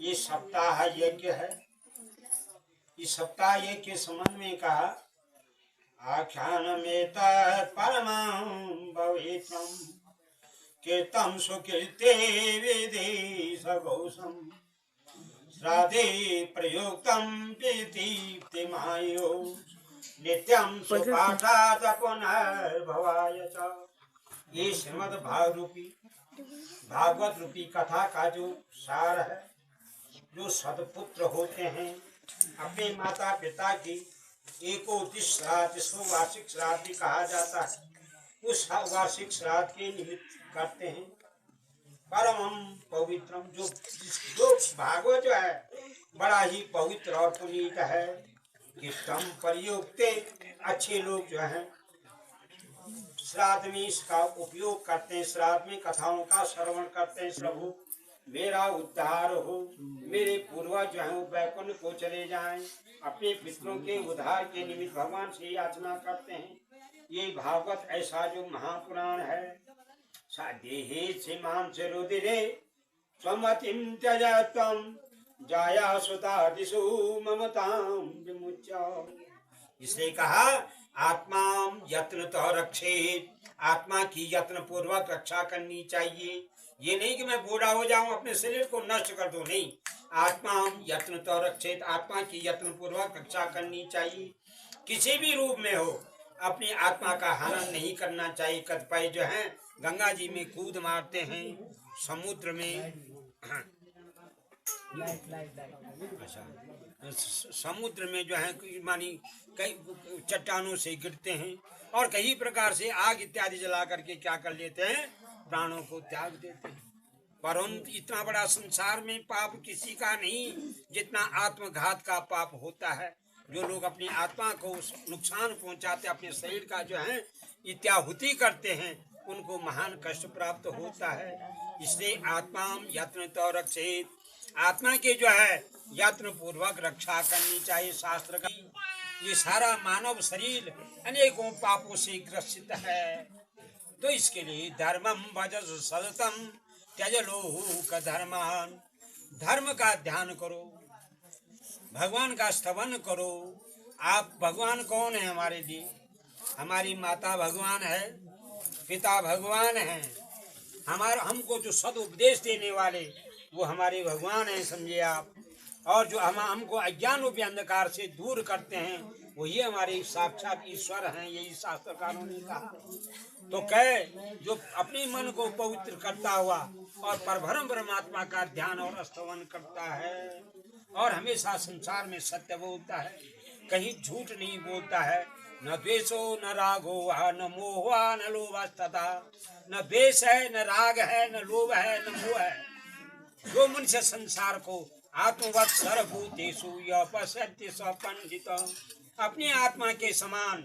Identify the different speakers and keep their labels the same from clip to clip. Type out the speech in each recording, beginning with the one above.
Speaker 1: ये सप्ताह यज्ञ है। इस सप्ताह यज्ञ के संबंध में कहा आख्यान में परमं भवेत्रम कीर्तम सुकीर्ते विधि सघोषम श्राद्धे प्रयुक्तम प्रीतिमायो नित्यं सुपाठात् पुनर्भवाय च। ये श्रीमद् भागवत रूपी कथा का जो सार है, जो सदपुत्र होते हैं अपने माता पिता की एकोदिश श्राद्ध, इसको वार्षिक श्राद्ध भी कहा जाता है। उस वार्षिक श्राद्ध के निमित्त करते हैं। परमं पवित्रम, जो भागवत जो है बड़ा ही पवित्र और पुनीत है। कीर्तन प्रयुक्ते, अच्छे लोग जो हैं श्राद्ध में इसका उपयोग करते हैं, श्राद्ध में कथाओं का श्रवण करते हैं। प्रभु मेरा उद्धार हो, मेरे पूर्वज जो है वो वैकुंठ को चले जाएं, अपने पितरों के उद्धार के निमित्त भगवान से याचना करते हैं। ये भागवत ऐसा जो महापुराण है। सादेहे सीमांश रुदिरे स्वमतिं त्यजत्वं जाया सुतादिषु ममतां विमुच्य। इसलिए कहा आत्मा यत्न तो रक्षेत, आत्मा की यत्न पूर्वक रक्षा करनी चाहिए। ये नहीं कि मैं बूढ़ा हो जाऊं अपने शरीर को नष्ट कर दूं, नहीं। आत्मा यत्न तो रक्षेत, आत्मा की यत्न पूर्वक रक्षा करनी चाहिए। किसी भी रूप में हो अपनी आत्मा का हनन नहीं करना चाहिए। कतिपय जो हैं गंगा जी में कूद मारते हैं, समुद्र में समुद्र में जो है मानी कई चट्टानों से गिरते हैं और कई प्रकार से आग इत्यादि जला करके क्या कर लेते हैं, प्राणों को त्याग देते हैं। परंतु इतना बड़ा संसार में पाप किसी का नहीं जितना आत्मघात का पाप होता है। जो लोग अपनी आत्मा को नुकसान पहुंचाते, अपने शरीर का जो है इत्याहुति करते हैं, उनको महान कष्ट प्राप्त होता है। इसलिए आत्मा यत्न तो रक्षेत, आत्मा के जो है यत्न पूर्वक रक्षा करनी चाहिए। शास्त्र का ये सारा मानव शरीर अनेकों पापों से ग्रसित है, तो इसके लिए धर्मम भजस सततम त्यज लोक धर्मान, धर्म का ध्यान करो, भगवान का स्तवन करो। आप भगवान कौन है हमारे लिए? हमारी माता भगवान है, पिता भगवान है, हमको जो सदुपदेश देने वाले वो हमारे भगवान हैं, समझिए आप। और जो हमको अज्ञान रूपी अंधकार से दूर करते हैं वो ये हमारे साक्षात ईश्वर हैं। यही शास्त्रकारों ने कहा। तो कह जो अपने मन को पवित्र करता हुआ और परब्रह्म परमात्मा का ध्यान और स्तवन करता है और हमेशा संसार में सत्य बोलता है, कहीं झूठ नहीं बोलता है। न द्वेषो न रागो न मोह न लोभ तथा, न द्वेष है, न राग है, न लोभ है, न मोह है। जो मनुष्य संसार को आत्मवत् सर्वभूतेषु यः पश्यति स पंडितः, अपनी आत्मा के समान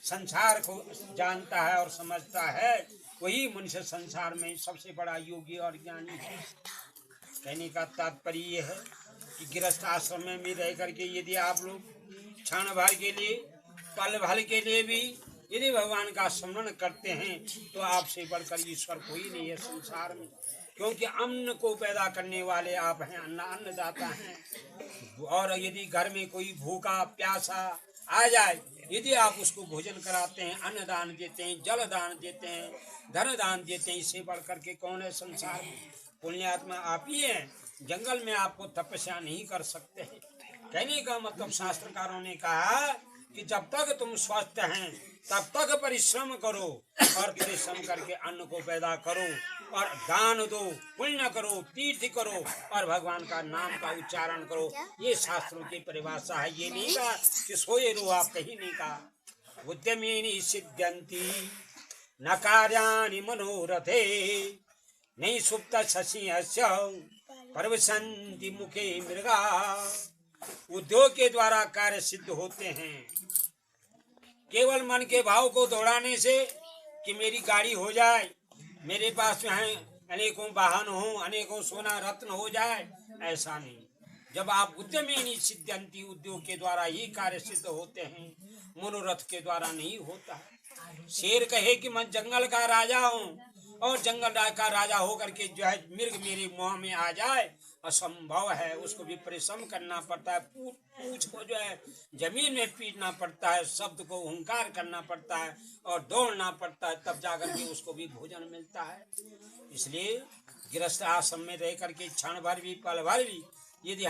Speaker 1: संसार को जानता है और समझता है, वही मनुष्य संसार में सबसे बड़ा योगी और ज्ञानी है। कहने का तात्पर्य ये है कि गृहस्थ आश्रम में रह करके यदि आप लोग क्षण भर के लिए, पल भर के लिए भी यदि भगवान का स्मरण करते हैं तो आपसे बढ़कर ईश्वर कोई नहीं है संसार में। क्योंकि अन्न को पैदा करने वाले आप हैं, अन्नदाता हैं। और यदि घर में कोई भूखा प्यासा आ जाए, यदि आप उसको भोजन कराते हैं, अन्न दान देते हैं, जल दान देते हैं, धन दान देते हैं, इससे बढ़कर के कौन है संसार में? पुण्यात्मा आप ही हैं। जंगल में आपको तपस्या नहीं कर सकते हैं। कहने का मतलब शास्त्रकारों ने कहा कि जब तक तुम स्वस्थ हैं तब तक परिश्रम करो और परिश्रम करके अन्न को पैदा करो और दान दो, पुण्य करो, तीर्थ करो और भगवान का नाम का उच्चारण करो। ये शास्त्रों की परिभाषा है। ये नहीं कहा कि सोए रहो, आप कहीं नहीं कहा। उद्यमेनि सिद्ध्यन्ति न कार्याणि मनोरथे नहीं सुप्त शशियस्य परवसन्ति मुखे मृगा। उद्योग के द्वारा कार्य सिद्ध होते हैं। केवल मन के भाव को दौड़ाने से कि मेरी गाड़ी हो जाए, मेरे पास जो है अनेकों वाहन हो, अनेकों सोना रत्न हो जाए, ऐसा नहीं। जब आप उद्यमेनि सिद्ध्यन्ति, उद्योग के द्वारा ही कार्य सिद्ध होते हैं, मनोरथ के द्वारा नहीं होता। शेर कहे कि मैं जंगल का राजा हूँ और जंगल का राजा होकर के जो है मृग मेरे मुंह में आ जाए असंभव है, उसको भी परिश्रम करना पड़ता है, पूछ को जो है जमीन में पीटना पड़ता है, शब्द को हुंकार करना पड़ता है और दौड़ना पड़ता है, तब जाकर के उसको भी भोजन मिलता है। इसलिए गृहस्थ आश्रम में रह करके क्षण भर भी पल भर भी यदि हम